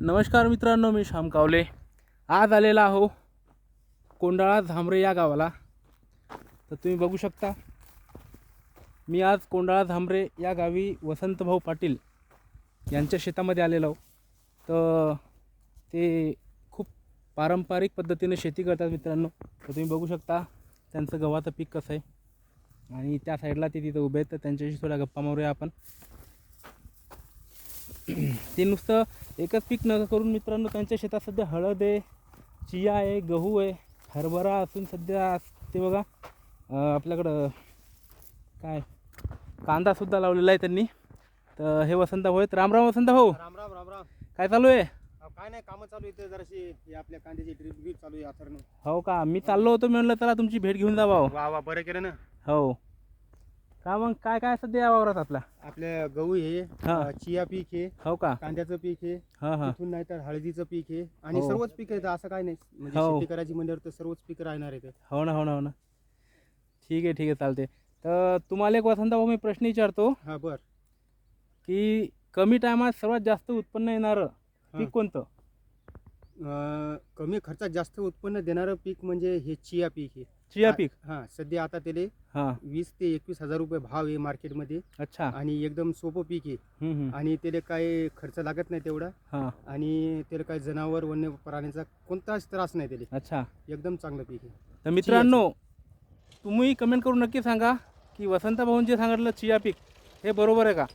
नमस्कार मित्रांनो, मी श्याम कावले आज आलेला आहो कोंडाळा झांबरे या गावाला. तर तुम्ही बघू शकता मी आज कोंडाळा झांबरे या गावी वसंतभाऊ पाटील यांच्या शेतामध्ये आलेलो आहो. तर ते खूप पारंपरिक पद्धतीने शेती करतात मित्रांनो. तर तुम्ही बघू शकता त्यांचं गव्हाचं पीक कसं आहे आणि त्या साईडला ते तिथं उभे आहेत. तर त्यांच्याशी थोडा गप्पा मारूया आपण. ते नुसतं एकच पीक न करून मित्रांनो त्यांच्या शेतात सध्या हळद आहे, चिया आहे, गहू आहे, हरभरा असून सध्या ते बघा आपल्याकडं काय कांदासुद्धा लावलेला आहे त्यांनी. तर हे वसंतभाऊ आहेत. राम राम वसंतभाऊ. राम राम राम राम. काय चालू आहे? काय नाही, कामं चालू इथे जराशी आपल्या कांद्याची ड्रीप चालू आहे आथरणं. हो का? मी चाललो होतो, मी म्हणलं चला तुमची भेट घेऊन जावा. वा वा, बरं केलं ना. हो का? मग काय काय सध्या या वावरात आपला? आपल्या गहू आहे, हा. चिया पीक आहे, हो का? कांद्याचं पीक आहे, हां हां तिथून नाही तर हळदीचं पीक आहे आणि हो. सर्वच पीक आहे. असं काय नाही, म्हणजे हो. शेती करायची म्हणल्यावर तर सर्वच पीक राहणार आहे. हो ना हो ना हो ना. ठीक आहे ठीक आहे, चालते. तर तुम्हाला एक वसंतभाऊ मी प्रश्न विचारतो हा बर. की कमी टायमात सर्वात जास्त उत्पन्न येणारं पीक कोणतं? कमी खर्चात जास्त उत्पन्न देणारं पीक म्हणजे हे चिया पीक आहे. चिया पीक. हा, सध्या आता त्याले हां. 20 ते 21 हजार रुपये भाव आहे मार्केटमध्ये अच्छा. आणि एकदम सोपं पीक आहे हम्म. आणि त्याला काही खर्च लागत नाही तेवढा हां. आणि त्याला काही जनावर वन्य प्राण्यांचा कोणताच त्रास नाही त्याला. अच्छा. एकदम चांगलं पीक आहे. तर मित्रांनो तुम्ही कमेंट करून नक्की सांगा की वसंतभाऊन जे सांगितलं चिया पीक हे बरोबर आहे का?